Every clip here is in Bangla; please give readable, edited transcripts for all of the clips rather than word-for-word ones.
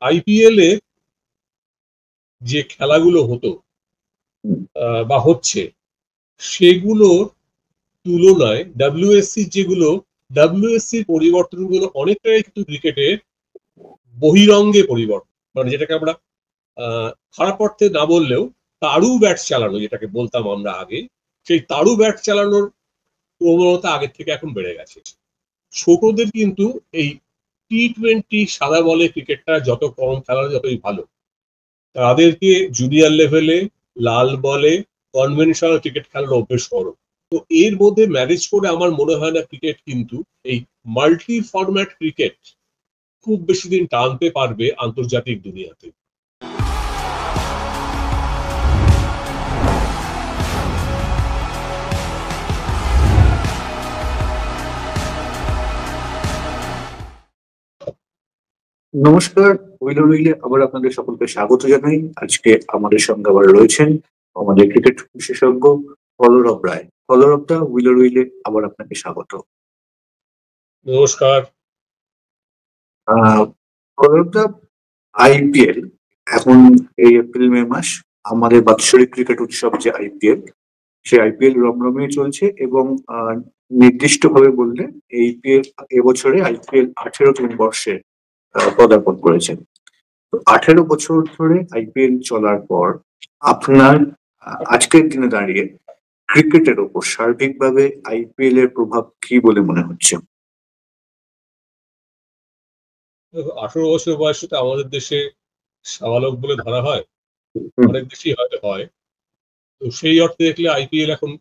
আইপিএল এ যে খেলাগুলো হতো বা হচ্ছে সেগুলোর তুলনায় ডাব্লিউএসসির পরিবর্তনগুলো অনেকটাই কিন্তু ক্রিকেটের বহিরঙ্গে পরিবর্তন, মানে যেটাকে আমরা খারাপ অর্থে না বললেও তাড়ু ব্যাট চালানো যেটাকে বলতাম আমরা আগে, সেই তাড়ু ব্যাট চালানোর প্রবণতা আগের থেকে এখন বেড়ে গেছে। ছোটদের কিন্তু এই টি-20 সাদা বলে ক্রিকেটটা যত কম খেলা যতই ভালো, তাদেরকে জুনিয়র লেভেলে লাল বলে কনভেনশনাল ক্রিকেট খেলার অভ্যেস করো। তো এর মধ্যে ম্যানেজ করে আমার মনে হয় না ক্রিকেট কিন্তু এই মাল্টি ফরম্যাট ক্রিকেট খুব বেশি দিন টানতে পারবে আন্তর্জাতিক দুনিয়াতে। নমস্কার, উইলে আবার আপনাদের সকলকে স্বাগত জানাই। আজকে আমাদের সঙ্গে আবার রয়েছেন আমাদের ক্রিকেট বিশেষজ্ঞ কলরব রায়। কলরব দা, উইলে আবার আপনাকে স্বাগত। নমস্কার। কলরব দা, আইপিএল এখন এই এপ্রিল মে মাস আমাদের বাৎসরিক ক্রিকেট উৎসব যে আইপিএল, সেই আইপিএল রমরমিয়ে চলছে এবং নির্দিষ্ট ভাবে বললে এবছরে আইপিএল 18তম বর্ষে পদার্পণ করেছেন। 18 বছর ধরে আইপিএল চলার পর আপনার আজকের দিনে দাঁড়িয়ে ক্রিকেটের ওপর সার্বিকভাবে আইপিএল এর প্রভাব কি বলে মনে হচ্ছে? 18 বছর বয়সে তো আমাদের দেশে সাবালক বলে ধরা হয়, অনেক বেশি হয়তো হয়। তো সেই অর্থে দেখলে আইপিএল এখন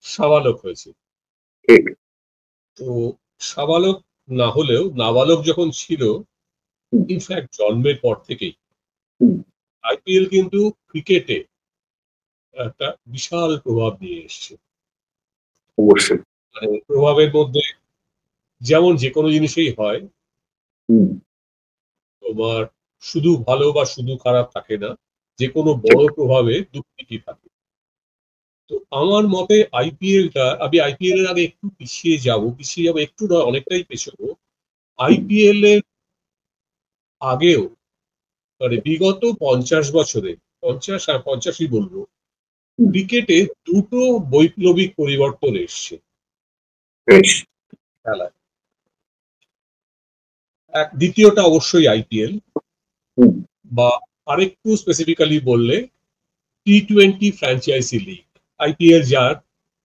সাবালক হয়েছে। তো সাবালক না হলেও নাবালক যখন ছিল, ইনফ্যাক্ট জন্মের পর থেকেই আইপিএল কিন্তু ক্রিকেটে একটা বিশাল প্রভাব নিয়ে এসছে। অবশ্যই। মানে প্রভাবের মধ্যে যেমন যে কোনো জিনিসেই হয়, তোমার শুধু ভালো বা শুধু খারাপ থাকে না, যে কোনো বড় প্রভাবে দুর্নীতি থাকে। তো আমার মতে আমি আইপিএল এর আগে একটু পিছিয়ে যাবো একটু নয়, অনেকটাই পেছাবো। আইপিএল এর আগেও, মানে বিগত 50 বছরে, 50 আর 50ই বলবো, ক্রিকেটে দুটো বৈপ্লবিক পরিবর্তন এসছে খেলায়। দ্বিতীয়টা অবশ্যই আইপিএল, বা আরেকটু স্পেসিফিক্যালি বললে টি-20 ফ্র্যাঞ্চাইজি লিগ, আইপিএল যার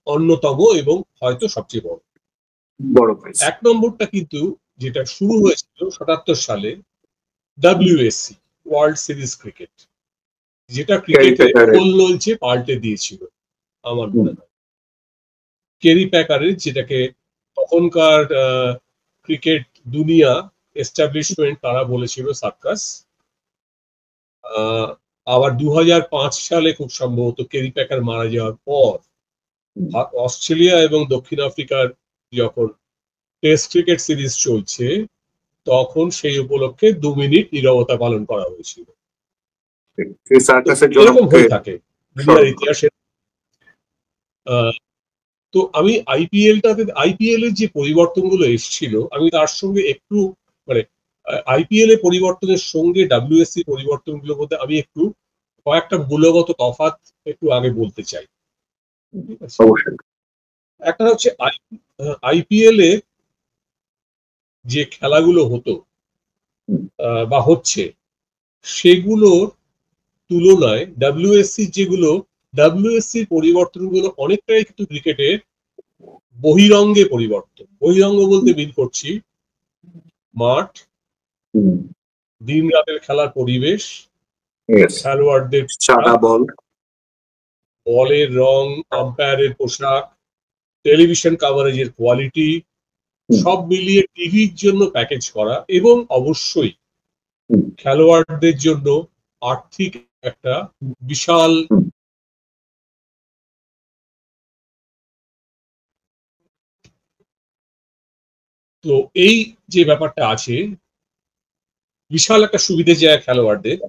অন্যতম এবং হয়তো সবচেয়ে বড়। এক নম্বরটা কিন্তু যেটা শুরু হয়েছিল 77 সালে, ডাব্লিউএসসি, ওয়ার্ল্ড সিরিজ ক্রিকেট, যেটা ক্রিকেটে কল্লোলকে পাল্টে দিয়েছিল আমার মনে হয়। কেরি প্যাকারের, যেটাকে তখনকার ক্রিকেট দুনিয়া এস্টাবলিশমেন্ট তারা বলেছিল সার্কাস। আবার 2005 সালে খুব সম্ভবত কেরি প্যাকার মারা যাওয়ার পর অস্ট্রেলিয়া এবং দক্ষিণ আফ্রিকার যখন টেস্ট ক্রিকেট সিরিজ চলছে, তখন সেই উপলক্ষে 2 মিনিট নীরবতা পালন করা হয়েছিল। এরকম হয়ে থাকে দুনিয়ার ইতিহাসে। তো আমি আইপিএল এর যে পরিবর্তনগুলো এসেছিল, আমি তার সঙ্গে একটু, মানে আইপিএল এর পরিবর্তনের সঙ্গে ডাব্লিউএসসি পরিবর্তনগুলোর মধ্যে আমি একটু কয়েকটা মূলগত তফাৎ একটু আগে বলতে চাই। একটা হচ্ছে আইপিএল এ যে খেলাগুলো হতো বা হচ্ছে সেগুলোর তুলনায় ডাব্লিউএসসির পরিবর্তনগুলো অনেকটাই কিন্তু ক্রিকেটের বহিরঙ্গে পরিবর্তন। বহিরঙ্গ বলতে মিন করছি মাঠ, দিন রাতের খেলার পরিবেশ, খেলোয়াড়দের বলের রং, আম্পায়ারের পোশাক, টেলিভিশন কাভারেজের কোয়ালিটি, সব মিলিয়ে টিভির জন্য প্যাকেজ করা, এবং অবশ্যই খেলোয়াড়দের জন্য আর্থিক একটা বিশাল তো এই যে ব্যাপারটা আছে, বিশাল একটা সুবিধে যায় খেলোয়াড়দের।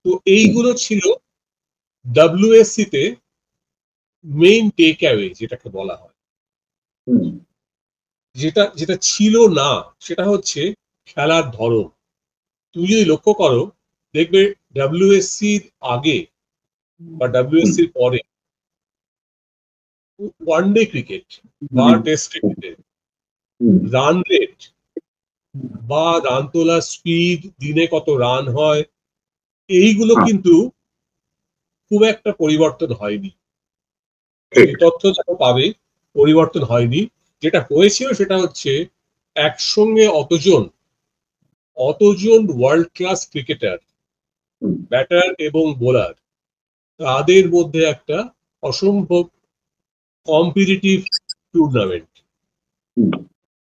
তো এইগুলো ছিল ডাব্লিউএসসি তে মেইন টেক অ্যাওয়ে যেটাকে বলা হয়। যেটা ছিল না সেটা হচ্ছে খেলার ধরন। তুমি যদি লক্ষ্য করো দেখবে ডাব্লিউএসসির আগে বা ডাব্লিউএসসির পরে ওয়ানডে ক্রিকেট বা টেস্ট ক্রিকেটে রান রেট বা রান তোলার স্পিড, দিনে কত রান হয়, এইগুলো কিন্তু খুব একটা পরিবর্তন হয়নি। এই তথ্য যারা পাবে পরিবর্তন হয়নি। যেটা হয়েছিল সেটা হচ্ছে একসঙ্গে অতজন ওয়ার্ল্ড ক্লাস ক্রিকেটার, ব্যাটার এবং বোলার, তাদের মধ্যে একটা অসম্ভব কম্পিটিটিভ টুর্নামেন্ট।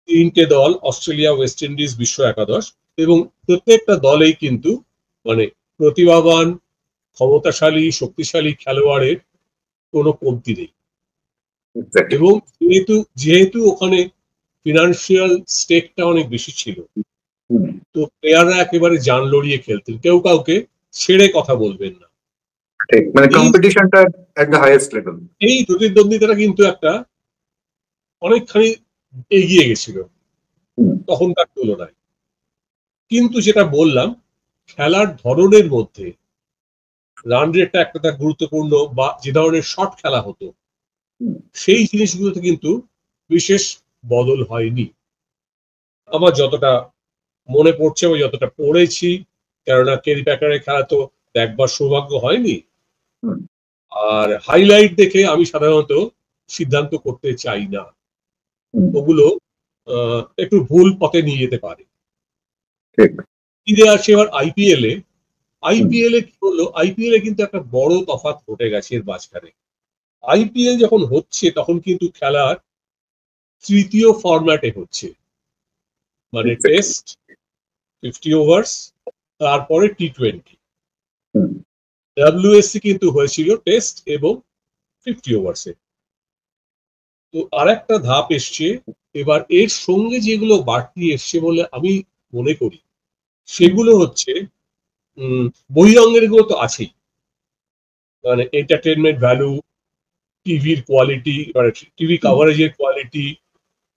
3টে দল, অস্ট্রেলিয়া, ওয়েস্ট ইন্ডিজ, বিশ্ব একাদশ, এবং প্রত্যেকটা দলেই কিন্তু মানে প্রতিভাবান, ক্ষমতাশালী, শক্তিশালী খেলোয়াড়ের কোনো কমতি নেই। এবং যেহেতু ওখানে ফিনান্সিয়াল স্টেকটা অনেক বেশি ছিল, তো প্লেয়াররা একেবারে জান লড়িয়ে খেলতেন, কেউ কাউকে ছেড়ে কথা বলবেন না। মানে কম্পিটিশনটা এট দ্য হাইয়েস্ট লেভেল। এই প্রতিদ্বন্দ্বিতাটা কিন্তু একটা অনেকখানি এগিয়ে গেছিল তখনকার তুলনায়। কিন্তু যেটা বললাম, খেলার ধরনের মধ্যে রান রেটটা একটা গুরুত্বপূর্ণ, বা যে ধরনের শট খেলা হতো সেই জিনিসগুলোতে কিন্তু বিশেষ বদল হয়নি আমার যতটা মনে পড়ছে, বা যতটা পড়েছি। কেননা কেরি প্যাকারের খেলা তো একবার সৌভাগ্য হয়নি, আর হাইলাইট দেখে আমি সাধারণত সিদ্ধান্ত করতে চাই না। ওগুলো একটু ভুল পথে নিয়ে যেতে পারে। ফিরে আসে এবার আইপিএল এ। আইপিএল এ কি হলো, আইপিএল এ কিন্তু একটা বড় তফাৎ ঘটে গেছে এর মাঝখানে। আইপিএল যখন হচ্ছে তখন কিন্তু খেলার তৃতীয় ফরম্যাটে হচ্ছে, মানে টেস্ট 50 ওভার্স, তারপরে টি20। ডাব্লিউএসসি কিন্তু হয়েছিল টেস্ট এবং 50 ওভার্সে। তো আর একটা ধাপ এসছে এবার, এর সঙ্গে যেগুলো বাড়তি এসছে বলে আমি মনে করি, সেগুলো হচ্ছে বহিরঙ্গের গুলো তো আছেই, মানে এন্টারটেনমেন্ট ভ্যালু, টিভির কোয়ালিটি, মানে টিভি কাভারেজের কোয়ালিটি,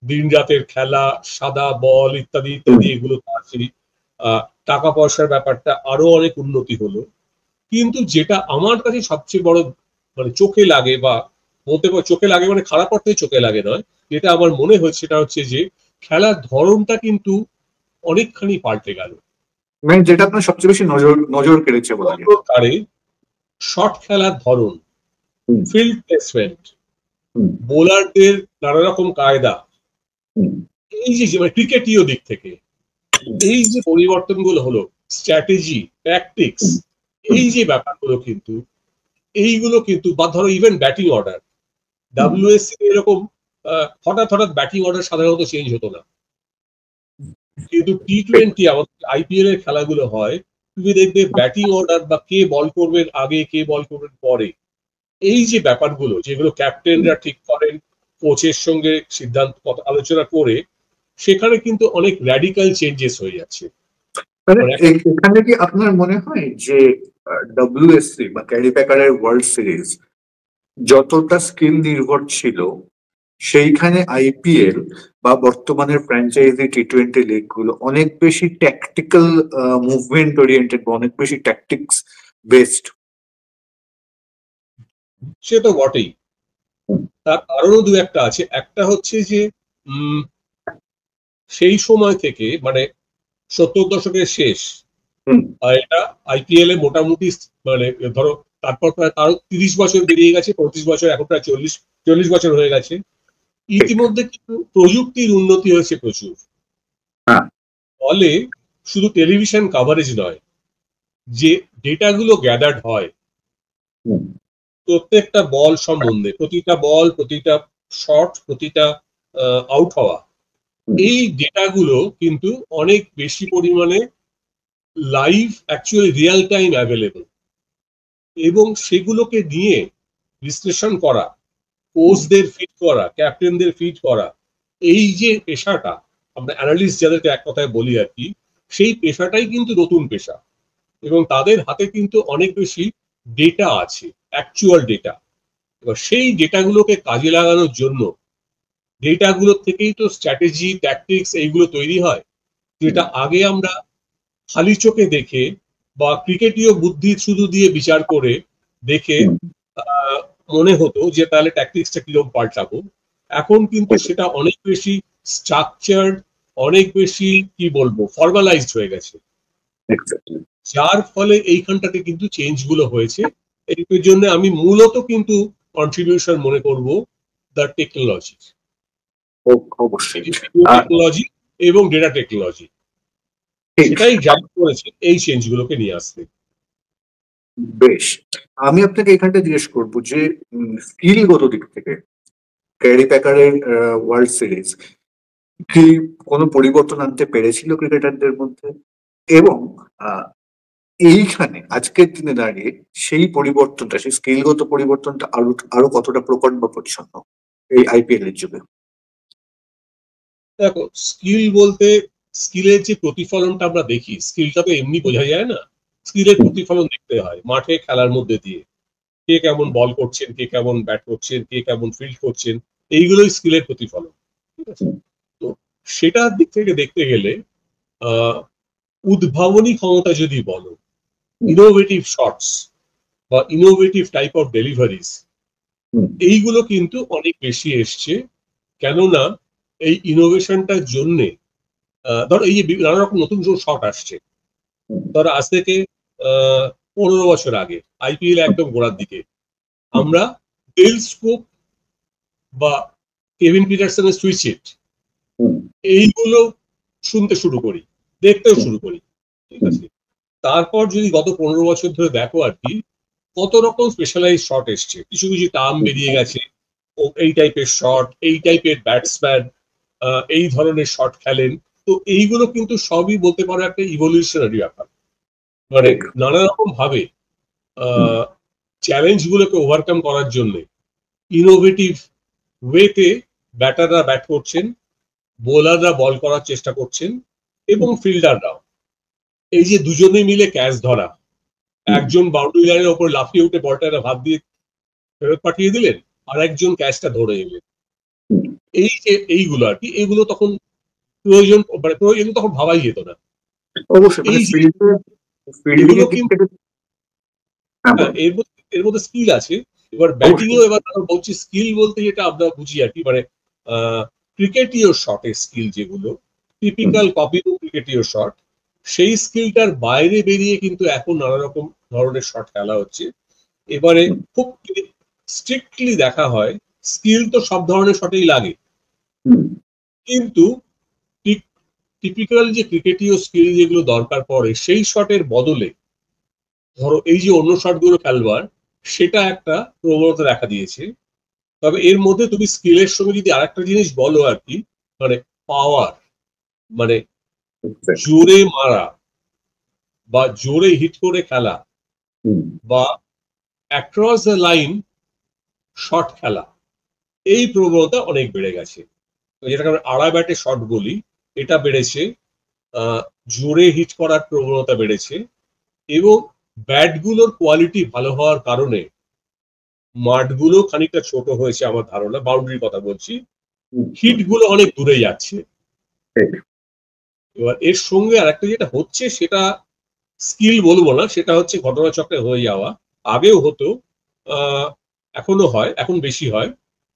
দিন রাতের খেলা, সাদা বল ইত্যাদি ইত্যাদি, এগুলো তো আছেই। টাকা পয়সার ব্যাপারটা আরো অনেক উন্নতি হলো। কিন্তু যেটা আমার কাছে সবচেয়ে বড় মানে চোখে লাগে, বা বলতে পারো চোখে লাগে মানে খারাপ অর্থে চোখে লাগে নয়, যেটা আমার মনে হচ্ছে সেটা হচ্ছে যে খেলার ধরনটা কিন্তু অনেকখানি পাল্টে গেল। মানে যেটা আপনার সবচেয়ে বেশি নজর কেড়েছে বলা যায়, শর্ট খেলার ধরন, ফিল্ড প্লেসমেন্ট, বোলারদের নানা রকম কায়দা, এই যে মানে ক্রিকেটীয় দিক থেকে এই যে পরিবর্তনগুলো হলো, স্ট্র্যাটেজি, ট্যাকটিক্স, এই যে ব্যাপারগুলো কিন্তু এইগুলো কিন্তু, বা ধরো ইভেন ব্যাটিং অর্ডার, ডাব্লিউএসসি এরকম হঠাৎ হঠাৎ ব্যাটিং অর্ডার সাধারণত চেঞ্জ হতো না, কিন্তু টি20 আমাদের আইপিএল এর খেলাগুলো হয়, তুমি দেখবে ব্যাটিং অর্ডার বা কে বল করবেন আগে, কে বল করবেন পরে, এই যে ব্যাপারগুলো যেগুলো ক্যাপ্টেনরা ঠিক করেন কোচের সঙ্গে সিদ্ধান্ত আলোচনা করে, সেখানে কিন্তু অনেক র্যাডিক্যাল চেঞ্জেস হয়ে যাচ্ছে। এখানে কি আপনার মনে হয় যে ডাব্লিউএসসি বা ক্যারি প্যাকারের ওয়ার্ল্ড সিরিজ যতটা স্কিল নির্ভর ছিল, সেইখানে আইপিএল বা বর্তমানের ফ্র্যাঞ্চাইজি টি20 লিগ গুলো অনেক বেশি ট্যাকটিক্যাল মুভমেন্ট ওরিয়েন্টেড, অনেক বেশি ট্যাকটিক্স বেসড? সে তো বটেই, তার কারণও দু একটা আছে। একটা হচ্ছে যে সেই সময় থেকে, মানে 70 দশকের শেষ, এটা আইপিএল এ মোটামুটি মানে ধরো তারপর প্রায় তার 30 বছর বেরিয়ে গেছে, 35 বছর, এখন প্রায় 40 বছর হয়ে গেছে। ইতিমধ্যে কিন্তু প্রযুক্তির উন্নতি হয়েছে প্রচুর, ফলে শুধু টেলিভিশন কাভারেজ নয়, যে ডেটাগুলো গ্যাদার্ড হয় প্রত্যেকটা বল সম্বন্ধে, প্রতিটা বল, প্রতিটা শট, প্রতিটা আউট হওয়া, এই ডেটাগুলো কিন্তু অনেক বেশি পরিমাণে live, actually real time available, এবং সেগুলোকে নিয়ে বিশ্লেষণ করা, কোচদের ফিট করা, ক্যাপ্টেনদের ফিট করা, এই যে পেশাটা আমরা অ্যানালিস্ট যাদেরকে এক কথায় বলি আর কি, সেই পেশাটাই কিন্তু নতুন পেশা, এবং তাদের হাতে কিন্তু অনেক বেশি ডেটা আছে, অ্যাকচুয়াল ডেটা। এবার সেই ডেটাগুলোকে কাজে লাগানোর জন্য, ডেটাগুলো থেকেই তো স্ট্র্যাটেজি, ট্যাকটিক্স এইগুলো তৈরি হয়, যেটা আগে আমরা খালি চোখে দেখে বা ক্রিকেটীয় বুদ্ধি শুধু দিয়ে বিচার করে দেখে মনে হতো যে তাহলে ট্যাকটিক্সটা কিরকম পাল্টাবো। এখন কিন্তু সেটা অনেক বেশি স্ট্রাকচার্ড, অনেক বেশি কি বলবো ফর্মালাইজড হয়ে গেছে, যার ফলে এইখানটাতে কিন্তু চেঞ্জ গুলো হয়েছে। এর জন্য আমি মূলত কিন্তু কন্ট্রিবিউশন মনে করব দ্য টেকনোলজি, অবশ্যই টেকনোলজি এবং ডেটা টেকনোলজি, সেটাই গাইড করেছে এই চেঞ্জ গুলোকে নিয়ে আসতে। বেশ, আমি আপনাকে এখানটা জিজ্ঞেস করবো যে স্কিলগত দিক থেকে ক্যারি প্যাকারের ওয়ার্ল্ড সিরিজ কি কোনো পরিবর্তন আনতে পেরেছিল ক্রিকেটারদের মধ্যে, এবং এইখানে আজকের দিনে দাঁড়িয়ে সেই পরিবর্তনটা, সেই স্কিলগত পরিবর্তনটা আরো আরো কতটা প্রকট বা পরিচ্ছন্ন এই আইপিএল এর যুগে? দেখো, স্কিল বলতে স্কিলের যে প্রতিফলনটা আমরা দেখি, স্কিলটা তো এমনি বোঝা যায় না, স্কিলের প্রতিফলন দেখতে হয় মাঠে খেলার মধ্যে দিয়ে। কে কেমন বল করছেন, কে কেমন ব্যাট করছেন, কে কেমন ফিল্ড করছেন, এইগুলোই স্কিলের প্রতিফলন। ঠিক আছে, তো সেটার দিক থেকে দেখতে গেলে উদ্ভাবনী ক্ষমতা যদি বলো, ইনোভেটিভ শটস বা ইনোভেটিভ টাইপ অফ ডেলিভারিজ, এইগুলো কিন্তু অনেক বেশি এসছে। কেননা এই ইনোভেশনটার জন্যে ধরো এই যে নানা রকম নতুন শট আসছে, ধরো আজ থেকে 15 বছর আগে আইপিএল একদম গোড়ার দিকে আমরা ডেল স্কোপ বা কেভিন পিটারসনের সুইচ হিট এইগুলো শুনতে শুরু করি, দেখতেও শুরু করি। ঠিক আছে, তারপর যদি গত 15 বছর ধরে দেখো আর কি, কত রকম স্পেশালাইজ শট এসছে, কিছু কিছু টার্ম বেরিয়ে গেছে। ও এই টাইপের শট, এই টাইপের ব্যাটসম্যান এই ধরনের শট খেলেন। তো এইগুলো কিন্তু সবই বলতে পারো একটা ইভলিউশনারি ব্যাপার, মানে নানা রকম ভাবে চ্যালেঞ্জ গুলোকে ওভারকাম করার জন্য ইনোভেটিভ ওয়েতে ব্যাটাররা ব্যাট করছেন, বোলাররা বল করার চেষ্টা করছেন, এবং ফিল্ডাররাও। এই যে দুজনে মিলে ক্যাচ ধরা, একজন বাউন্ডারি লাইনের ওপর লাফিয়ে উঠে বলটা হাত দিয়ে ফেরত পাঠিয়ে দিলেন, আর একজন ক্যাচটা ধরে এলেন, এই যে এইগুলো আর কি, এইগুলো তখন প্রয়োজন, মানে প্রয়োজন তখন ভাবাই যেত না। অবশ্যই এই যে ফিল্ডিং এর দিক থেকে এর মধ্যে স্কিল আছে। এবার ব্যাটিং এও এবার বলছি স্কিল বলতে যেটা আমরা বুঝি আর কি, মানে ক্রিকেটীয় শটের স্কিল যেগুলো টিপিক্যাল কপি ক্রিকেটীয় শট, সেই স্কিলটার বাইরে বেরিয়ে কিন্তু এখন নানা রকম ধরনের শট খেলা হচ্ছে। এবারে খুব স্ট্রিক্টলি দেখা হয়, স্কিল তো সব ধরনের শটেই লাগে, কিন্তু টিপিক্যাল যে ক্রিকেটীয় স্কিল যেগুলো দরকার পড়ে সেই শটের বদলে ধরো এই যে অন্য শটগুলো খেলবার, সেটা একটা প্রবণতা দেখা দিয়েছে। তবে এর মধ্যে তুমি স্কিলের সঙ্গে যদি আরেকটা জিনিস বলো আর কি, মানে পাওয়ার, মানে জোরে মারা বা জোরে হিট করে খেলা বা অ্যাক্রস দ্য লাইন শট খেলা, এই প্রবণতা অনেক বেড়ে গেছে। যেটাকে আমরা আড়া ব্যাটে শট বলি, এটা বেড়েছে। জোরে হিট করার প্রবণতা বেড়েছে, এবং ব্যাটগুলোর কোয়ালিটি ভালো হওয়ার কারণে মাঠগুলো খানিকটা ছোট হয়েছে আমার ধারণা, বাউন্ডারির কথা বলছি, হিট গুলো অনেক দূরে যাচ্ছে। এবার এর সঙ্গে আর একটা যেটা হচ্ছে, সেটা স্কিল বলবো না, সেটা হচ্ছে ঘটনাচক্রে হয়ে যাওয়া। আগেও হতো, এখনো হয়, এখন বেশি হয়,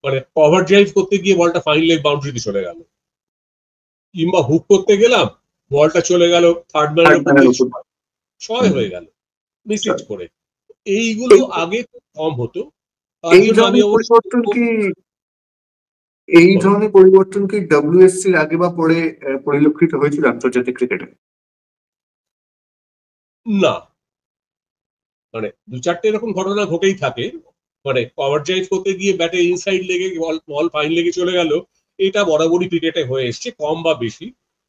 মানে কভার ড্রাইভ করতে গিয়ে বলটা ফাইন লেগ বাউন্ডারিতে চলে গেল, কিংবা হুক করতে গেলাম বলটা চলে গেল থার্ড ম্যানের উপর দিয়ে, ছয় হয়ে গেল মিস হিট করে। এইগুলো আগে খুব কম হতো। এই ধরনের পরিবর্তন কি ডব্লিউএসসির আগে বা পরে পরিলক্ষিত হয়েছিল আন্তর্জাতিক ক্রিকেটে? না, মানে দু চারটে এরকম ঘটনা ঘটেই থাকে, মানে কভার ড্রাইভ করতে গিয়ে ব্যাটে ইনসাইড লেগে বল ফাইন লেগে চলে গেল। এটা বরাবরই ক্রিকেটে হয়ে এসছে, কম বা বেশি।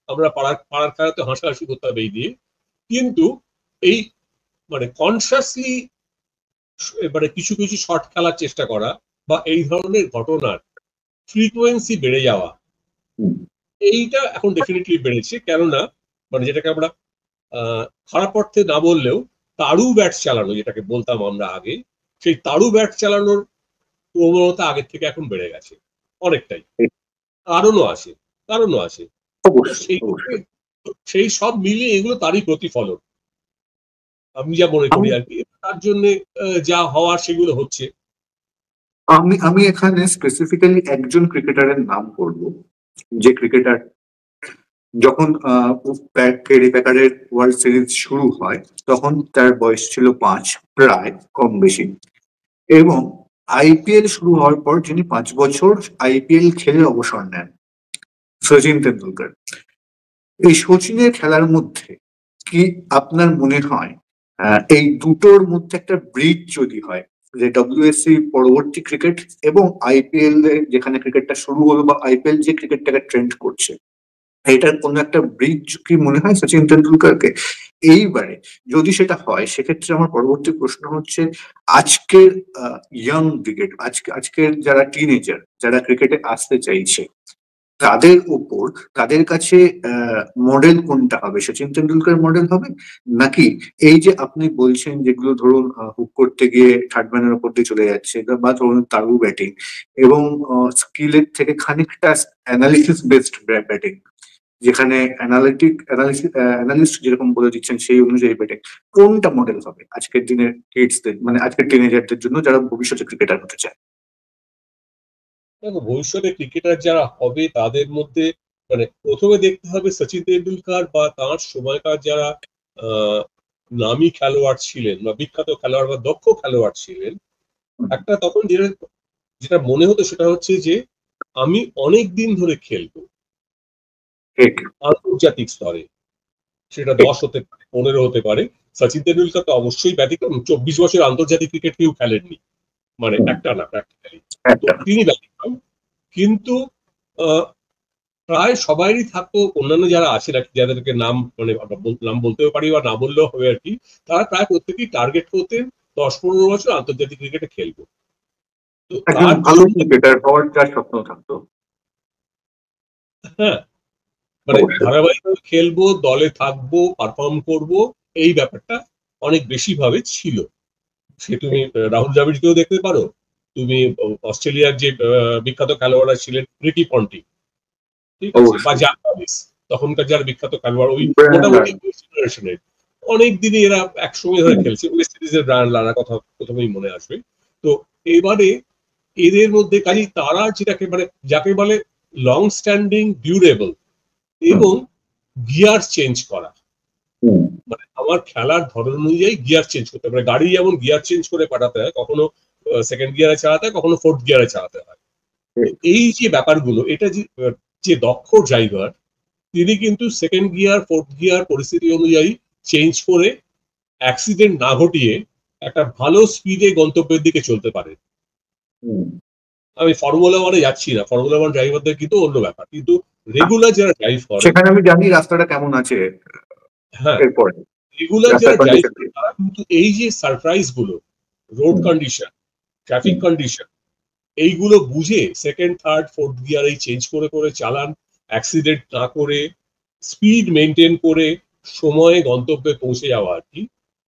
আমরা পাড়ার খেলাতে হাসাহাসি করতাম এই দিয়ে, কিন্তু এই মানে কনসিয়াসলি মানে কিছু কিছু শট খেলার চেষ্টা করা বা এই ধরনের ঘটনার ফ্রিকোয়েন্সি বেড়ে যাওয়া, এইটা এখন ডেফিনেটলি বেড়েছে। কেননা মানে যেটাকে আমরা খারাপ অর্থে না বললেও তাড়ু ব্যাট চালানো, যেটাকে বলতাম আমরা আগে, সেই তাড়ু ব্যাট চালানোর প্রবণতা আগের থেকে এখন বেড়ে গেছে অনেকটাই। কারণও আছে। সেই সব মিলিয়ে এগুলো তারই প্রতিফলন, আমি যা মনে করি আর কি। তার জন্য যা হওয়ার সেগুলো হচ্ছে। আমি এখানে স্পেসিফিক্যালি একজন ক্রিকেটারের নাম করব, যে ক্রিকেটার যখন ক্যারি প্যাকারের ওয়ার্ল্ড সিরিজ শুরু হয় তখন তার বয়স ছিল 5, প্রায় কম বেশি। এবং আইপিএল শুরু হওয়ার পর যিনি 5 বছর আইপিএল খেলে অবসর নেন, সচিন তেন্ডুলকর। এই সচিনের খেলার মধ্যে কি আপনার মনে হয় এই দুটোর মধ্যে একটা ব্রিজ যদি হয়, যে ডব্লিউএসসি পরবর্তী ক্রিকেট এবং আইপিএল যেখানে ক্রিকেটটা শুরু হলো বা আইপিএল যে ক্রিকেটটাকে ট্রেন্ড করছে, এটার কোনো একটা ব্রিজ কি মনে হয় সচিন তেন্ডুলকরকে? এইবারে যদি সেটা হয় সেক্ষেত্রে আমার পরবর্তী প্রশ্ন হচ্ছে, আজকের ইয়াং ক্রিকেট, আজকের যারা টিনেজার যারা ক্রিকেটে আসতে চাইছে তাদের উপর, তাদের কাছে মডেল কোনটা হবে? সচিন তেন্ডুলকর মডেল হবে, নাকি এই যে আপনি বলছেন যেগুলো ধরুন হুক করতে গিয়ে থার্ড ম্যানের উপর দিয়ে চলে যাচ্ছে, বা ধরুন তারু ব্যাটিং এবং স্কিলের থেকে খানিকটা অ্যানালিসিস বেসড ব্যাটিং, যেখানে অ্যানালিস্ট যেরকম বলে দিচ্ছেন সেই অনুযায়ী ব্যাটিং, কোনটা মডেল হবে আজকের দিনের কিডসদের, মানে আজকের টিনেজারদের জন্য যারা ভবিষ্যতে ক্রিকেটার হতে চায়? দেখো, ভবিষ্যতে ক্রিকেটার যারা হবে তাদের মধ্যে মানে প্রথমে দেখতে হবে সচিন তেন্ডুলকর বা তার সময়কার যারা আহ নামী খেলোয়াড় ছিলেন বা বিখ্যাত খেলোয়াড় বা দক্ষ খেলোয়াড় ছিলেন। একটা তখন যেটা যেটা মনে হতো সেটা হচ্ছে যে আমি অনেক দিন ধরে খেলবো ঠিক আন্তর্জাতিক স্তরে, সেটা ঠিক 10 হতে পারে, 15 হতে পারে। সচিন তেন্ডুলকর তো অবশ্যই ব্যতিক্রম, 24 বছর আন্তর্জাতিক ক্রিকেট কেউ খেলেননি, মানে হুম, একটা না প্র্যাকটিক্যালি। তো একটা তিনি ব্যতিক্রম। কিন্তু আহ, প্রায় সবারই থাকতো, অন্যান্য যারা আছে নাকি যাদেরকে নাম মানে আমরা নাম বলতেও পারি বা না বললেও হবে আর কি, তারা প্রায় প্রত্যেকেই টার্গেট করতেন 10-15 বছর আন্তর্জাতিক ক্রিকেটে খেলবো। তো একজন তার ভালো জন্য ক্রিকেটার হওয়ার যার স্বপ্ন থাকতো। হ্যাঁ, মানে অবশ্যই। ধারাবাহিকভাবে খেলবো, দলে থাকবো, পারফর্ম করব, এই ব্যাপারটা অনেক বেশি ভাবে ছিল। সে তুমি রাহুল দ্রাবিড়কেও দেখতে পারো, তুমি অস্ট্রেলিয়ার যে বিখ্যাত খেলোয়াড়রা ছিলেন রিকি পন্টিং, ঠিক আছে, বা অবশ্যই। জ্যাক কামিন্স, তখনকার যারা বিখ্যাত খেলোয়াড় ওই ব্রায়ান মোটামুটি লারা। জেনারেশনের, অনেক দিনই এরা একসঙ্গে ধরে হুম, খেলছে। ওয়েস্ট ইন্ডিজের ব্রায়ান লারার কথা প্রথমেই মনে আসবে। তো এবারে এদের মধ্যে কাজেই তারা যেটাকে মানে যাকে বলে লং স্ট্যান্ডিং, ডিউরেবল হুম, এবং গিয়ার চেঞ্জ করা, হুম, মানে আমার খেলার ধরন অনুযায়ী গিয়ার চেঞ্জ করতে পারে। গাড়ি যেমন গিয়ার চেঞ্জ করে পাঠাতে হয়, কখনো সেকেন্ড গিয়ারে চালাতে হয়, কখনো ফোর্থ গিয়ারে চালাতে হয়। তো ঠিক। এই যে ব্যাপারগুলো, এটা যে যে দক্ষ ড্রাইভার তিনি কিন্তু সেকেন্ড গিয়ার ফোর্থ গিয়ার পরিস্থিতি অনুযায়ী চেঞ্জ করে অ্যাক্সিডেন্ট না ঘটিয়ে একটা ভালো স্পিডে গন্তব্যের দিকে চলতে পারে। হুম। আমি ফর্মুলা ওয়ানে যাচ্ছি না, ফর্মুলা ওয়ান ড্রাইভারদের কিন্তু অন্য ব্যাপার, কিন্তু রেগুলার যারা ড্রাইভ করেন, সেখানে আমি জানি রাস্তাটা কেমন আছে হ্যাঁ, এরপরে, রেগুলার রাস্তার যারা ড্রাইভ কন্ডিশন। করেন তারা কিন্তু এই যে সারপ্রাইজ গুলো, রোড হুম, কন্ডিশন, ট্রাফিক হুম, কন্ডিশন, এইগুলো বুঝে সেকেন্ড থার্ড ফোর্থ গিয়ার এই চেঞ্জ করে করে চালান, অ্যাক্সিডেন্ট না করে, স্পিড মেনটেন করে সময়ে গন্তব্যে পৌঁছে যাওয়া আর কি।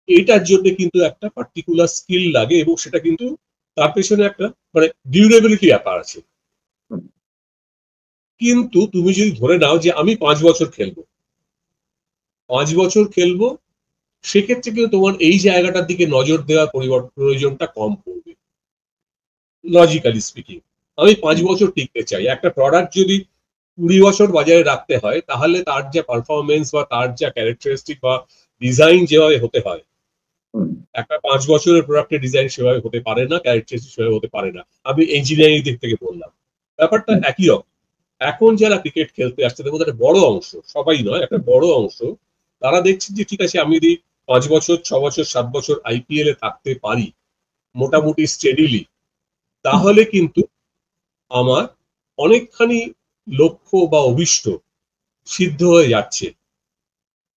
এটার জন্য কিন্তু একটা পার্টিকুলার স্কিল লাগে, এবং সেটা কিন্তু তার পেছনে একটা মানে ডিউরেবিলিটি ব্যাপার আছে। হুম, কিন্তু তুমি যদি ধরে নাও যে আমি 5 বছর খেলবো, 5 বছর খেলবো, সেক্ষেত্রে কিন্তু তোমার এই জায়গাটার দিকে নজর দেওয়ার প্রয়োজনটা কম পড়বে, লজিক্যালি স্পিকিং। আমি 5 বছর টিকতে চাই, একটা প্রোডাক্ট যদি 20 বছর বাজারে রাখতে হয় তাহলে তার যা পারফরমেন্স বা তার যা ক্যারেক্টারিস্টিক বা ডিজাইন যেভাবে হতে হয়, হুম, একটা 5 বছরের প্রোডাক্টের ডিজাইন সেভাবে হতে পারে না, ক্যারেক্টারিস্টিক সেভাবে হতে পারে না। আমি ইঞ্জিনিয়ারিং দিক থেকে বললাম, ব্যাপারটা হুম, একই রকম। এখন যারা ক্রিকেট খেলতে আসছে তাদের মধ্যে একটা বড় অংশ, সবাই নয়, একটা বড় অংশ, তারা দেখছে যে ঠিক আছে, আমি যদি 5 বছর, 6 বছর, 7 বছর আইপিএল এ থাকতে পারি মোটামুটি স্টেডিলি, হুম, তাহলে কিন্তু আমার অনেকখানি লক্ষ্য বা অভিষ্ট সিদ্ধ হয়ে যাচ্ছে।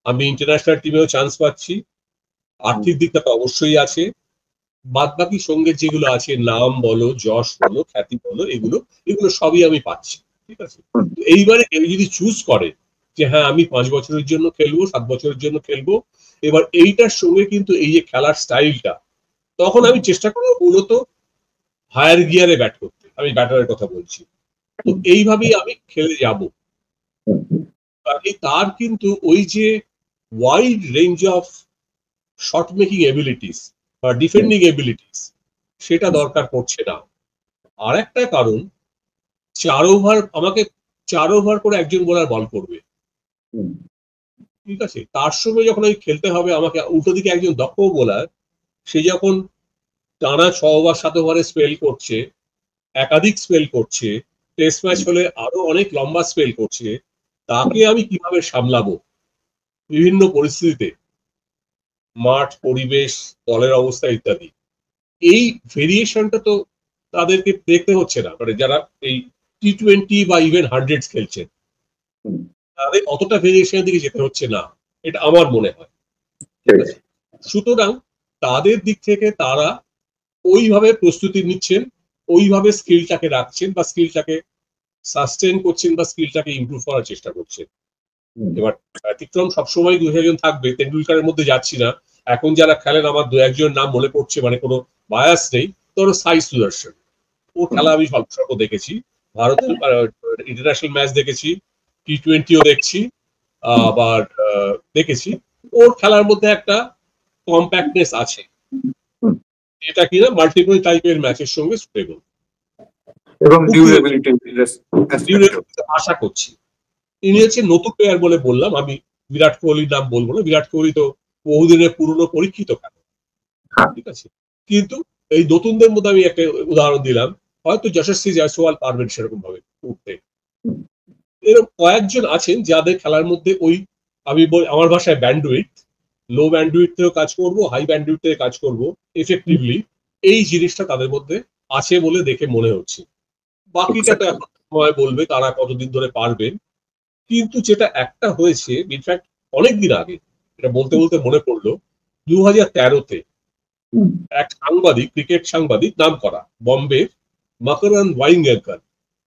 আমি ইন্টারন্যাশনাল টিমেও চান্স পাচ্ছি, হুম, আর্থিক দিকটা তো অবশ্যই আছে, বাদ বাকি সঙ্গে যেগুলো আছে, নাম বলো, যশ বলো, খ্যাতি বলো, এগুলো এগুলো সবই আমি পাচ্ছি, ঠিক আছে। হুম, তো এইবারে কেউ যদি চুজ করে যে হ্যাঁ আমি 5 বছরের জন্য খেলবো, 7 বছরের জন্য খেলবো, এবার এইটার সঙ্গে কিন্তু এই যে খেলার স্টাইলটা, তখন আমি চেষ্টা করবো মূলত হায়ার গিয়ারে ব্যাট করতে, আমি ব্যাটারের কথা বলছি। তো হুম, এইভাবেই আমি খেলে যাব। হুম, হুম। তার কিন্তু ওই যে wide range of shot making abilities বা ডিফেন্ডিং এবিলিটিস সেটা দরকার পড়ছে না। আর একটা কারণ, 4 ওভার আমাকে 4 ওভার করে একজন বোলার বল করবে, ঠিক আছে, তার সঙ্গে যখন ওই খেলতে হবে আমাকে উল্টো দিকে একজন দক্ষ বোলার, সে যখন টানা 6 ওভার 7 ওভারে স্পেল করছে, একাধিক স্পেল করছে, টেস্ট ম্যাচ হলে আরো অনেক লম্বা স্পেল করছে, তাকে আমি কিভাবে সামলাবো বিভিন্ন পরিস্থিতিতে, মাঠ, পরিবেশ, দলের অবস্থা ইত্যাদি, এই ভেরিয়েশনটা তো তাদেরকে দেখতে হচ্ছে না। মানে যারা এই T20 বা ইভেন 100 খেলছেন, তাদের অতটা ভেরিয়েশনের দিকে যেতে হচ্ছে না, এটা আমার মনে হয়। সুতরাং তাদের দিক থেকে তারা ওইভাবে প্রস্তুতি নিচ্ছেন, ওইভাবে স্কিলটাকে রাখছেন বা স্কিলটাকে সাস্টেন করছেন বা স্কিলটাকে ইমপ্রুভ করার চেষ্টা করছেন। এবার ব্যতিক্রম সবসময় 2-1 থাকবে, তেন্ডুলকারের মধ্যে যাচ্ছি না। এখন যারা খেলেন আমার 2-1 নাম মনে পড়ছে, মানে কোনো বায়াস নেই। ধরো সাই সুদর্শন, ও খেলা আমি স্বল্প স্বল্প দেখেছি, ভারতের ইন্টারন্যাশনাল ম্যাচ দেখেছি, T20ও দেখছি, আবার দেখেছি। ওর খেলার মধ্যে একটা কম্প্যাক্টনেস আছে, এটা কিনা মাল্টিপল টাইপের ম্যাচের সঙ্গে সুটেবল এবং ডিউরেবিলিটি আশা করছি। ইনি হচ্ছে নতুন প্লেয়ার বলে বললাম, আমি বিরাট কোহলির নাম বলবো না, বিরাট কোহলি তো বহুদিনের পুরনো পরীক্ষিত খেলোয়াড়, ঠিক আছে, কিন্তু এই নতুনদের মধ্যে আমি একটা উদাহরণ দিলাম, হয়তো যশস্বী জয়সওয়াল পারবেন সেরকম ভাবে উঠতে। এরকম কয়েকজন আছেন যাদের খেলার মধ্যে ওই, আমি আমার ভাষায় ব্যান্ডউইথ, লো ব্যান্ডউইথ থেকেও কাজ করবো, হাই ব্যান্ডউইথ থেকে কাজ করবো এফেক্টিভলি, এই জিনিসটা তাদের মধ্যে আছে বলে দেখে মনে হচ্ছে। বাকিটা তো এখন সময় বলবে তারা কতদিন ধরে পারবেন। কিন্তু যেটা একটা হয়েছে, ইনফ্যাক্ট অনেকদিন আগে, এটা বলতে বলতে মনে পড়লো, 2013-তে এক সাংবাদিক, ক্রিকেট সাংবাদিক নাম করা, বম্বে, মাকরান ওয়াইঙ্গারকার,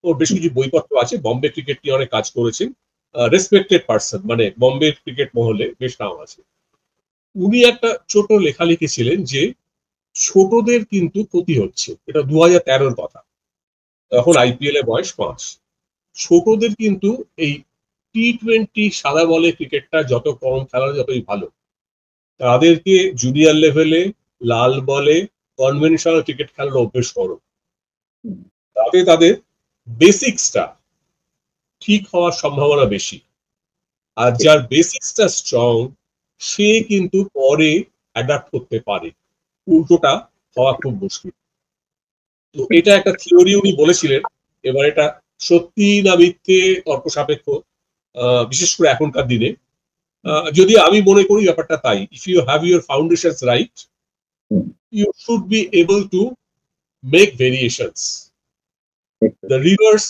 ওর বেশ কিছু বইপত্র আছে, বম্বে ক্রিকেট নিয়ে অনেক কাজ করেছেন, রেসপেক্টেড পার্সন, মানে বম্বে ক্রিকেট মহলে বেশ নাম আছে। উনি একটা ছোট লেখা লিখেছিলেন যে ছোটদের কিন্তু ক্ষতি হচ্ছে, এটা 2013-র কথা, তখন IPL এ বয়স 5। ছোটদের কিন্তু এই T20 সাদা বলে ক্রিকেটটা যত কম খেলা যতই ভালো, তাদেরকে জুনিয়র লেভেলে লাল বলে কনভেনশনাল ক্রিকেট খেলার অভ্যেস করো, তাতে তাদের বেসিক্সটা ঠিক হওয়ার সম্ভাবনা বেশি। আর যার বেসিক্সটা স্ট্রং, সে কিন্তু পরে অ্যাডাপ্ট করতে পারে, উল্টোটা হওয়া খুব মুশকিল। তো এটা একটা থিওরি উনি বলেছিলেন, এবার এটা সত্যি না মিথ্যে তর্ক সাপেক্ষ, বিশেষ করে এখনকার দিনে। যদি আমি মনে করি ব্যাপারটা তাই, if you have your foundations right, you should be able to make variations. The reverse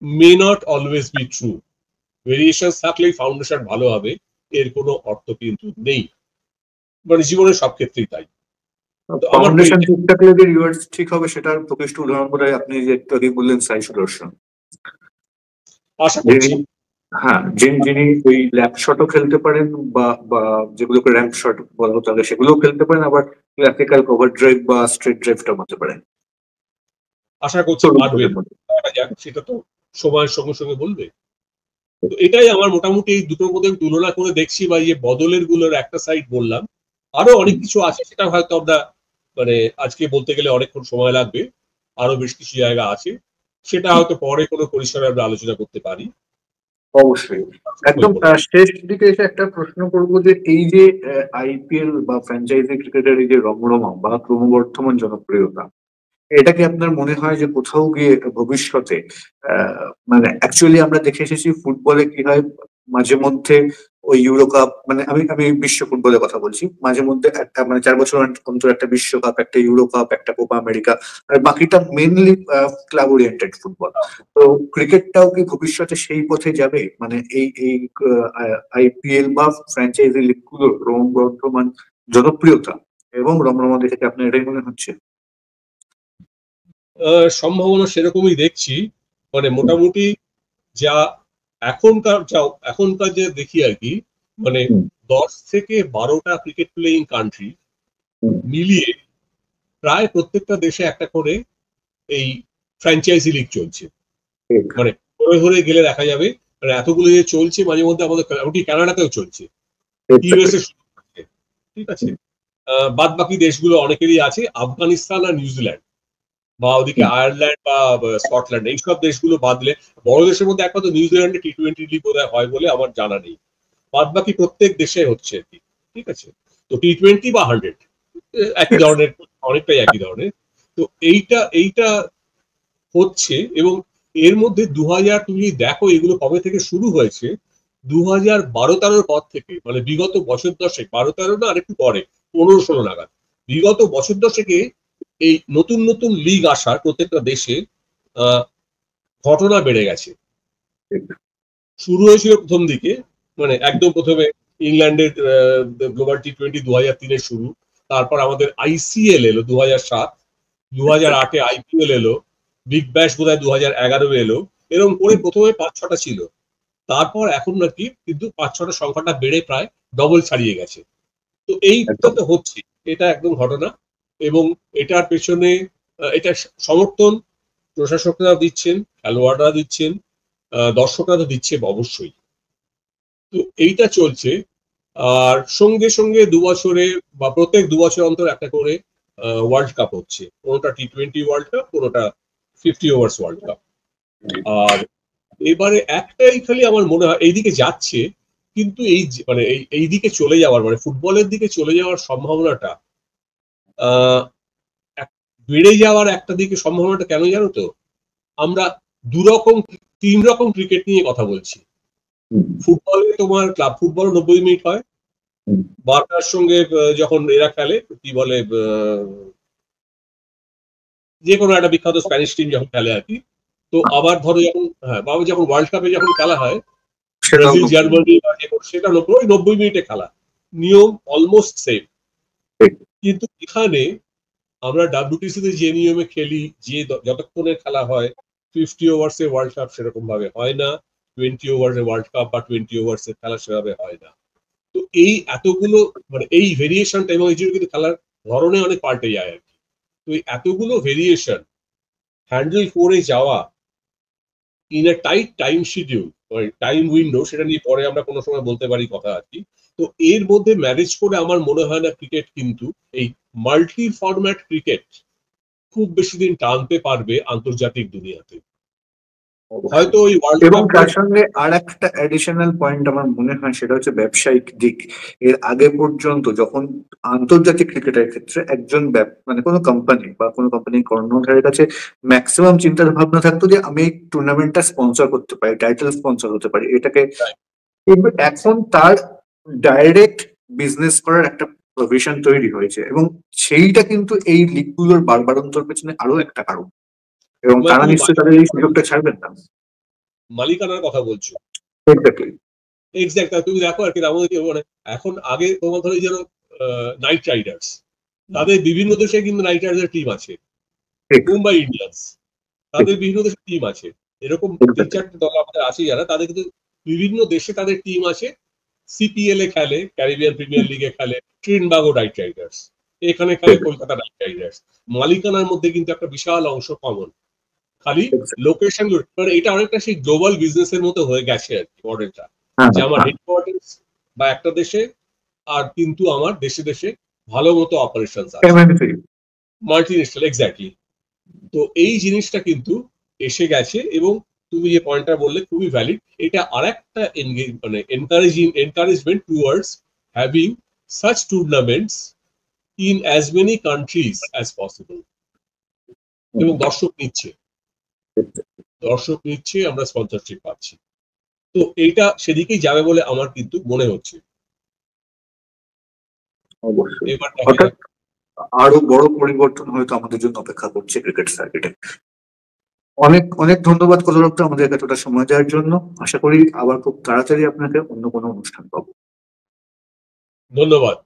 may not always be true. Variations থাকলেই ফাউন্ডেশন ভালো হবে, এর কোনো অর্থ কিন্তু নেই, মানে জীবনের সব ক্ষেত্রেই তাই। ফাউন্ডেশন ঠিক থাকলে যে রিওয়ার্ডস ঠিক হবে, সেটার প্রকৃষ্ট উদাহরণ বলে আপনি যে একটু আগে বললেন সাই সুদর্শন। আশা করছি হ্যাঁ, যিনি ওই ল্যাপ শটও খেলতে পারেন, বা যেগুলোকে র্যাম্প শট বলা হতো আগে সেগুলোও খেলতে পারেন, আবার ক্লাসিক্যাল কভার ড্রাইভ বা স্ট্রেট ড্রাইভটাও মারতে পারেন। আশা করছি পারবেন, সেটা তো সময়ের সঙ্গে সঙ্গে বলবে। তো এটাই আমার মোটামুটি এই দুটোর মধ্যে তুলনা করে দেখছি, বা এই বদলের গুলোর একটা সাইড বললাম, আরো অনেক কিছু আছে, সেটা হয়তো আমরা মানে আজকে বলতে গেলে অনেকক্ষণ সময় লাগবে, আরো বেশ কিছু জায়গা আছে, সেটা হয়তো পরে কোনো পরিসরে আমরা আলোচনা করতে পারি। অবশ্যই। একদম শেষ দিকে এসে একটা প্রশ্ন করবো যে এই যে IPL বা ফ্র্যাঞ্চাইজি ক্রিকেটের এই যে রমরমা বা ক্রমবর্ধমান জনপ্রিয়তা, এটা কি আপনার মনে হয় যে কোথাও গিয়ে ভবিষ্যতে মানে অ্যাকচুয়ালি আমরা দেখে এসেছি ফুটবলে কি হয়, মাঝে মধ্যে ওই ইউরো কাপ, মানে আমি বিশ্ব ফুটবলের কথা বলছি, মাঝে মধ্যে একটা মানে 4 বছর অন্তর একটা বিশ্বকাপ, একটা ইউরো কাপ, একটা কোপা আমেরিকা, আর বাকিটা মেনলি ক্লাব ওরিয়েন্টেড ফুটবল। তো ক্রিকেটটাও কি ভবিষ্যতে সেই পথে যাবে, মানে এই IPL বা ফ্র্যাঞ্চাইজি লিগগুলোর ক্রমবর্ধমান জনপ্রিয়তা এবং রমরমা দেখে আপনার এটাই মনে হচ্ছে? সম্ভাবনা সেরকমই দেখছি, মানে মোটামুটি যা এখনকার যে দেখি আর কি, মানে 10 থেকে 12টা ক্রিকেট প্লেয়িং কান্ট্রি মিলিয়ে প্রায় প্রত্যেকটা দেশে একটা করে এই ফ্র্যাঞ্চাইজি লিগ চলছে। মানে ধরে ধরে গেলে দেখা যাবে মানে এতগুলো যে চলছে, মাঝে মধ্যে আমাদের ওটি কানাডাতেও চলছে, ইউএসএ, ঠিক আছে, বাদ বাকি দেশগুলো অনেকেরই আছে, আফগানিস্তান আর নিউজিল্যান্ড বা ওদিকে আয়ারল্যান্ড বা স্কটল্যান্ড, এইসব দেশগুলো বাদলে বড় দেশের মধ্যে একমাত্র নিউজিল্যান্ডে T20 লিগ বোধহয় হয় বলে আমার জানা নেই, বাদ বাকি প্রত্যেক দেশে হচ্ছে আর কি, ঠিক আছে। তো T20 বা 100 একই ধরনের, অনেকটাই একই ধরনের। তো এইটা হচ্ছে, এবং এর মধ্যে 2000, তুমি দেখো এগুলো কবে থেকে শুরু হয়েছে, 2012-13 পর থেকে, মানে বিগত বছর দশেক, 12-13 না, আরেকটু পরে 15-16 নাগাদ, বিগত বছর দশেকে এই নতুন নতুন লিগ আসার প্রত্যেকটা দেশে ঘটনা বেড়ে গেছে। শুরু হয়েছিল প্রথম দিকে, মানে একদম প্রথমে ইংল্যান্ডের গ্লোবাল T20 2003-এ শুরু, তারপর আমাদের ICL এলো 2007, 2008-এ IPL এলো, বিগ ব্যাশ বোধহয় 2011 এলো, এরকম করে প্রথমে 5-6টা ছিল, তারপর এখন নাকি কিন্তু 5-6টা সংখ্যাটা বেড়ে প্রায় ডবল ছাড়িয়ে গেছে। তো এইটা তো হচ্ছে, এটা একদম ঘটনা, এবং এটার পেছনে এটা সমর্থন প্রশাসকরা দিচ্ছেন, খেলোয়াড়রা দিচ্ছেন, দর্শকরা তো দিচ্ছে অবশ্যই। তো এইটা চলছে, আর সঙ্গে সঙ্গে 2 বছরে বা প্রত্যেক 2 বছর অন্তর একটা করে ওয়ার্ল্ড কাপ হচ্ছে, কোনোটা T20 ওয়ার্ল্ড কাপ, কোনোটা 50 ওভার্স ওয়ার্ল্ড কাপ। আর এবারে একটাই খালি আমার মনে হয় এইদিকে যাচ্ছে, কিন্তু মানে এই দিকে চলে যাওয়ার, মানে ফুটবলের দিকে চলে যাওয়ার সম্ভাবনাটা বেড়ে যাওয়ার একটা দিকে সম্ভাবনাটা কেন জানো তো, আমরা 3 রকম ক্রিকেট নিয়ে কথা বলছি। ফুটবলে তোমার ক্লাব ফুটবল 90 মিনিট হয়, বার্কার সঙ্গে যখন এরা খেলে, কি বলে, যে কোনো একটা বিখ্যাত স্প্যানিশ টিম যখন খেলে আর কি, তো আবার ধরো যখন, হ্যাঁ, বাবা যখন ওয়ার্ল্ড কাপে যখন খেলা হয়, ব্রাজিল জার্মানি, সেটা 90 মিনিটে খেলা, নিয়ম অলমোস্ট সেম। কিন্তু এখানে আমরা WTC তে যে নিয়মে খেলি, যে যতক্ষণে খেলা হয়, 50 ওভার্স এ ওয়ার্ল্ড কাপ সেরকম ভাবে হয় না, 20 ওভার্স এ ওয়ার্ল্ড কাপ বা 20 ওভার্স এর খেলা সেভাবে হয় না। তো এই এতগুলো, মানে এই ভেরিয়েশনটা, এবং এই জন্য কিন্তু খেলার ধরনে অনেক পাল্টে যায় আর কি। তো এই এতগুলো ভেরিয়েশন হ্যান্ডেল করে যাওয়া in a tight time schedule, time window, সেটা নিয়ে পরে আমরা কোনো সময় বলতে পারি কথা আর কি। তো এর মধ্যে ম্যানেজ করে আমার মনে হয় না ক্রিকেট কিন্তু, এই মাল্টি ফরম্যাট ক্রিকেট খুব বেশি দিন টানতে পারবে আন্তর্জাতিক দুনিয়াতে। হয়তো ওই ওয়ার্ল্ড এবং কাপ, তার সঙ্গে আর একটা অ্যাডিশনাল পয়েন্ট আমার মনে হয়, সেটা হচ্ছে ব্যবসায়িক দিক। এর আগে পর্যন্ত যখন আন্তর্জাতিক ক্রিকেটের ক্ষেত্রে একজন মানে কোনো কোম্পানি বা কোনো কোম্পানির কর্ণধারের কাছে ম্যাক্সিমাম চিন্তা ভাবনা থাকতো যে আমি এই টুর্নামেন্টটা স্পন্সর করতে পারি, টাইটেল স্পন্সর হতে পারি, এটাকে। কিন্তু এখন তার ডাইরেক্ট বিজনেস করার একটা প্রভিশন তৈরি হয়েছে, এবং সেইটা কিন্তু এই লিগগুলোর বাড়বাড়ন্তর পেছনে আরো একটা কারণ, এবং তারা নিশ্চয়ই তাদের এই সুযোগটা ছাড়বেন না। মালিকানার কথা বলছো, এক্স্যাক্টলি। এক্স্যাক্ট। তুমি দেখো আর কি, আমাদের মানে এখন, আগে তোমার ধরো যেন নাইট রাইডার্স, তাদের বিভিন্ন দেশে কিন্তু নাইট রাইডার্স টিম আছে, মুম্বাই ইন্ডিয়ান্স, তাদের বিভিন্ন দেশে টিম আছে, এরকম 3-4টে দল আমাদের আছে যারা, তাদের কিন্তু বিভিন্ন দেশে তাদের টিম আছে। CPL এ খেলে, ক্যারিবিয়ান প্রিমিয়ার লিগে খেলে ট্রিনবাগো নাইট রাইডার্স, এখানে খেলে কলকাতা নাইট রাইডার্স। মালিকানার মধ্যে কিন্তু একটা বিশাল অংশ কমন, খালি লোকেশন, মানে এটা অনেকটা সেই গ্লোবাল বিজনেস এর মতো হয়ে গেছে আর কি মডেলটা, যে আমার হেডকোয়ার্টার্স বা একটা দেশে, আর কিন্তু আমার দেশে দেশে ভালো মতো অপারেশনস আছে, মাল্টিনেশনাল, এক্স্যাক্টলি। তো এই জিনিসটা কিন্তু এসে গেছে, এবং তুমি যে পয়েন্টটা বললে খুবই ভ্যালিড, এটা আরেকটা মানে encouragement towards having such tournaments in as many countries as possible. এবং দর্শক নিচ্ছে, আমরা স্পন্সরশিপ পাচ্ছি, তো এইটা সেদিকেই যাবে বলে আমার কিন্তু মনে হচ্ছে। অবশ্যই। এবার অর্থাৎ আরো বড় পরিবর্তন হয়তো আমাদের জন্য অপেক্ষা করছে ক্রিকেট সার্কিটে। অনেক অনেক ধন্যবাদ কলরব, আমাদের এতটা সময় দেওয়ার জন্য। আশা করি আবার খুব তাড়াতাড়ি আপনাকে অন্য কোনো অনুষ্ঠান পাবো। ধন্যবাদ।